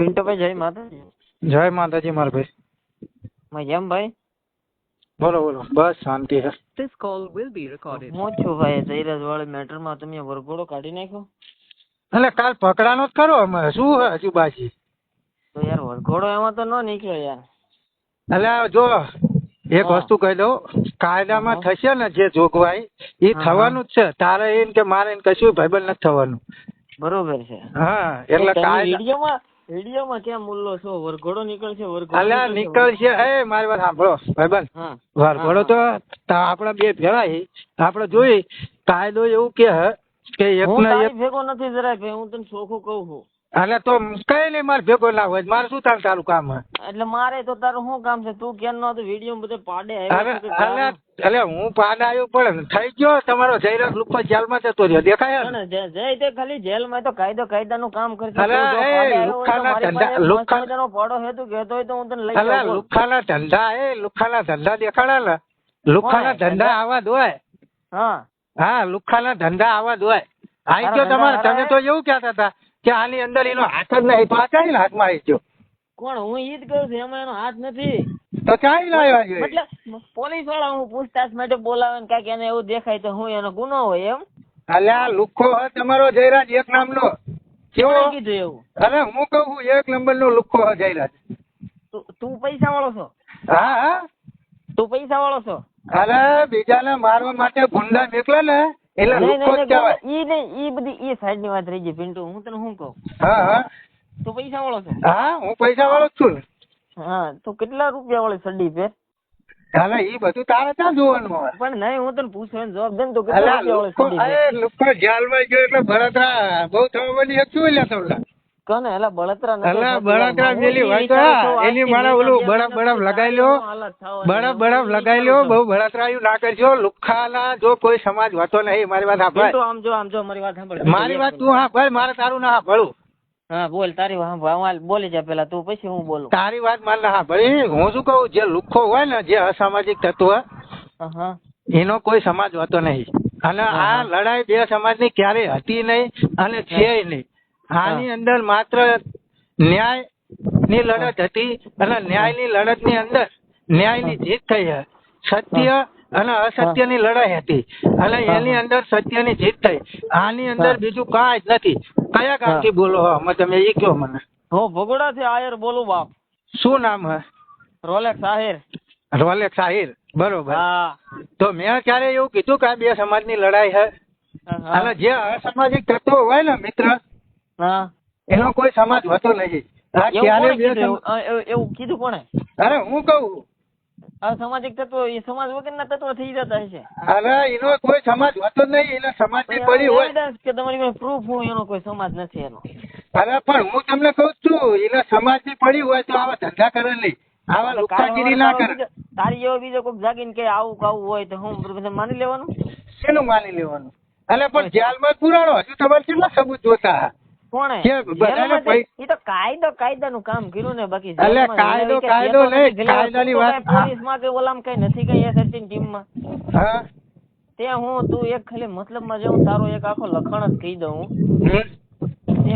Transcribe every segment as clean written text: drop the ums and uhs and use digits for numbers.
પિન્ટુભાઈ જય માતાજી. જય માતાજી મારા ભાઈ. મજામાં ભાઈ? બોલો બોલો, બસ શાંતિ છે. This call will be recorded. હું છું ભાઈ જયરાજ વાળી મેટરમાં તમે વરઘોડો કાઢી નાખ્યો. એટલે કાલ પકડાનો જ ખરો અમારે, શું હે હજુ બાજી? તો યાર વરઘોડો એમાં તો ન નીકળ્યો યાર. એટલે જો એક હા. વસ્તુ કહી દઉં, કાયદામાં હા. થશે ને જે જોગવાઈ એ હા, થવાનું જ છે. તારે એમ કે મારે એમ કશું ભાઈબંધ નથી થવાનું. બરોબર છે. હા એટલે તમે કાયદા વિડીયોમાં ક્યાં મુલ્લો છો? વરઘોડો નીકળશે વરઘોડો અલ્યા નીકળશે. એ મારી વાત સાંભળો ભાઈબંધ, હા. વરઘોડો તો આપડા બે ભેળા છે. આપડે જોઈ કાયદો એવું કે એક હું ને તારી એક. ભેગો નથી જરાય ભાઈ, હું તને ચોખ્ખું કહું છું. એટલે તો કઈ નહીં, મારે ભેગો ના હોય મારે શું તારું કામ હે? એટલે મારે તો તારું શું કામ છે? તું ક્યાં નો વિડીયો બધે પાડે એટલે હું પાડા આવ્યો પણ થઈ ગયો તમારો જયરાજ લુપ્પા જેલમાં જતો રહ્યો, દેખાય ને? જય તે ખાલી જેલમાં તો કાયદાનું કામ કરશે. અરે, એ લુખ્ખાના કાયદાનો પાડો હે તું કહેતો હોય તો હું તને લઈ જાઉં. લુખ્ખાના ધંધા દેખાડા ને, લુખ્ખાના ધંધા આવા જ હોય. હા હા, લુખ્ખાના ધંધા આવા જ હોય. આઈ ગયો તમારે, તમે તો એવું કહેતા હતા કે આની અંદર એનો હાથ જ નહીં, તો આ ચાઈ હાથમાં આવી ગયો. કોણ? હું ઈ જ કહું છું, એમાં એનો હાથ નથી. તો ચાઈ લાવ્યા છે? મતલબ પોલીસ વાળા હું પૂછતાછ માટે બોલાવે ને કાંઈક એને એવું દેખાય તો હું એનો ગુનો હોય એમ? અલ્યા લુખ્ખો હે તમારો જયરાજ એક નામનો. કોણે કેવો? કીધું એવું? અરે હું કહું છું, એક નંબર નો લુખ્ખો હે જયરાજ. તું પૈસા વાળો છો? હા હા. તું પૈસા વાળો છો? અરે બીજાને મારવા માટે ગુંડા નીકળે ને એટલે લુખ્ખો જ કહેવાય. ઈ નહીં, ઈ બધી ઈ સાઈડ ની વાત રહી ગઈ પિન્ટુ. હું તને શું કહું, હા હા. તું પૈસા વાળો છો? હા, હું પૈસા વાળો જ છું ને. હા, તો કેટલા રૂપિયા વાળી સડી પેર? અરે એ બધું તારે ક્યાં જોવાનું હોય? પણ નહીં, હું તને પૂછવાનો જવાબ દે ને. તો કેટલા અલ્યા રૂપિયા વાળી સડી પેર? લુખ્ખો જેલમાં ગયો એટલે બળતરા બહુ થવાની એક શું લ્યા તમને? કને એલા બળતરા નથી. અલ્યા બળતરા મેલી હોય તો એની મારે ઓલું બરફ લગાઈ લ્યો, બરફ લગાઈ લ્યો. બહુ બળતરાયું ના કરજો. લુખ્ખાના જો કોઈ સમાજ હોતો નહીં. મારી વાત સાંભળ. આમ જો મારી વાત સાંભળ. મારી વાત તું સાંભળ, મારે તારું ના સાંભળું. હા બોલ, તારી વાત બોલી જા પેલા તું, પછી હું બોલું. તારી વાત મારે ના સાંભળી. હું શું કહું, જે લુખ્ખો હોય ને, જે અસામાજિક તત્વ, હા એનો કોઈ સમાજ હોતો નહીં. અને આ લડાઈ બે સમાજની ક્યારેય હતી નહીં અને છે નહીં. આની અંદર માત્ર ન્યાય ની લડત હતી અને ન્યાયની લડત ની અંદર ન્યાયની જીત થઈ છે. સત્ય અને અસત્યની લડાઈ હતી અને એની અંદર સત્યની જીત થઈ. આની અંદર બીજું કાંઈ જ નથી. કયા ગામથી બોલો હો તમે, એ કયો મને? હું ભગોડા થી આયર બોલું બાપ. શું નામ હે? રોલેક્સ આહિર. રોલેક્સ આહિર, બરોબર. હા. તો મેં ક્યારે એવું કીધું કે આ બે સમાજની લડાઈ છે? અને જે અસામાજિક તત્વો હોય ને મિત્ર, હા, એનો કોઈ સમાજ હોતો નહીં. આ ક્યારે એવું કીધું કોણે? અરે હું કહું, અસામાજિક તત્વો એ સમાજ વગરના તત્વો થઈ જતા હશે. અરે એનો કોઈ સમાજ હોતો જ નહીં. એના સમાજ ની પડી હોય કે તમારી પાસે પ્રૂફ હોય એનો કોઈ સમાજ નથી એનો. અરે પણ હું તમને કઉ છું, એના સમાજ ની પડી હોય તો આવા ધંધા કરે નહીં, આવા લુખ્ખાગીરી ના કરે. તારી એવો બીજો કોઈક જાગીને કે આવું હોય તો હું બધા માની લેવાનું? શેનું માની લેવાનું? એટલે પણ જેલમાં પુરાણો હજુ તમારે કેટલા સબૂત જોતા? કોણે? એ તો કાયદાનું કામ કર્યું ને. બાકી કાયદો નહીં, કાયદાની વાત. પોલીસ માં કે ઓલામ કઈ નથી કઈ એસએસટી ટીમ માં. હા, ત્યાં હું તું એક ખાલી મતલબ માં જાઉં, તારો એક આખો લખણ જ કહી દઉં.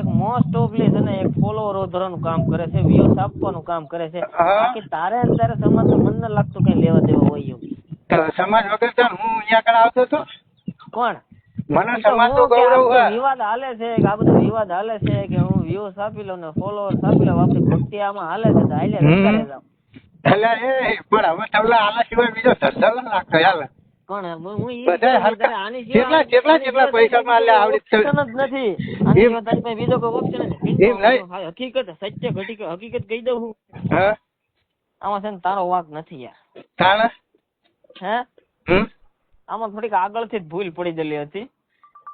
એક મોસ્ટ ઓફલી છે ને, એક ફોલોવર વધારવાનું કામ કરે છે, વ્યૂઝ આપવાનું કામ કરે છે. બાકી તારે અત્યારે સમાજ મન ન લાગતું કઈ લેવા દેવા હોય એવું. સમાજ વગર તો હું અહીંયા આગળ આવતો હતો. કોણ? મને સમાજ તો ગૌરવ છે. વિવાદ હાલે છે, આ બધો વિવાદ હાલે છે કે હું વ્યૂઝ આપી લઉં ને ફોલોવર્સ આપી લઉં, આપડી ભક્તિ આમાં હાલે છે તો હાલે કરે જાવ. એટલે એ પણ હવે તમને આના સિવાય બીજો ધંધો ન લાગતો યાર. કોણ? કેટલા પૈસા માં લે આવડી જ નથી. તારી પાસે બીજો કોઈ ઓપ્શન નથી. હકીકત સત્ય હકીકત કહી દઉં હું. આમાં છે ને તારો વાંક નથી યાર. હે? આમાં થોડીક આગળથી જ ભૂલ પડી ગયેલી હતી.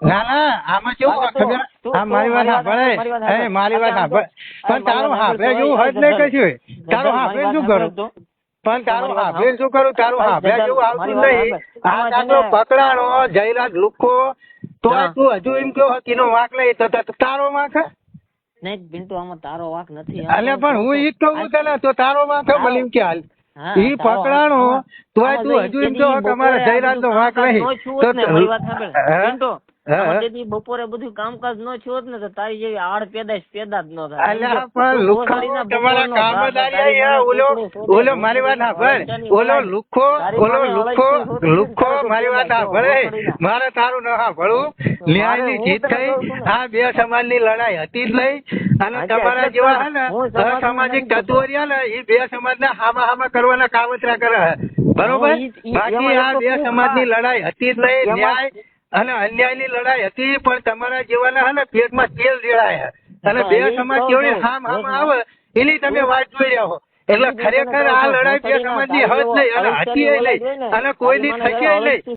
ના ના, આમાં કેવું ખબર? આ મારી વાત સાંભળે, મારી વાત સાંભળ. પણ તારું હાભે જેવું હજ નહીં કશું. તારું હાભે શું કરું? પણ તારું હાભે શું કરું? તારું હાભે જેવું આવતું નહીં. આ તો પકડાણો જયરાજ લુખ્ખો, તો તું હજુ એમ કહો કે એનો વાંક નહીં, તો તારો વાંક? નહીં પિન્ટુ, આમાં તારો વાંક નથી. એટલે પણ હું ઈ જ કહું તને, તો તારો વાંક મને એમ કે હાલ ઈ પકડાણો તો તું હજુ એમ કહો કે અમારે જયરાજ નો વાંક નહીં. મારી વાત સાંભળ પિન્ટુ, હા. આમાં તેથી બપોરે બધું કામકાજ ન થયું હોત ને તો તારી જેવી આડ પેદાશ પેદા જ ન થાય. અલ્યા પણ તું લુખ્ખો ઘોસડીના તમારા બપોરનો ભાત કામદારી તારી અહીંયા મને ઓલો ચૂંટણી શોધે, ઓલો મારી વાત સાંભળ વરસાદની ઓલો વલાય. લુખ્ખો તારી ઓલો મને લુખ્ખો અળગથી શોધે, લુખ્ખો તારે તો મારી વાત પેદા સાંભળે ઘોસડીના. મારે તારું ન સાંભળવું ન્યાયની હું જીત તને થઈ કહું છું ને. આ બે સમાજની લડાઈ હતી જ નહીં અને હા, તમારા એટલે જેવા જ હે ને હું સમાજનું અસામાજિક નથી તત્વો રહ્યા ને એ બે સમાજને હામા કરવાના કાવતરા કરે બરોબર બાકી એમાં આ એક તો બે તું સમાજની લડાઈ હતી જ નહીં એમાં- ન્યાય અને અન્યાયની લડાઈ હતી પણ તમારા જેવાના હે ને પેટમાં તેલ રેડાય અને બે હા, એ સમાજ કહું જેવડી છું. હામ આવે એની તમે વાત જોઈ રહ્યા હો એટલે ખરેખર આ લડાઈ બે સમાજની હદ નહીં અને હતી નહીં અને કોઈની થશે નહીં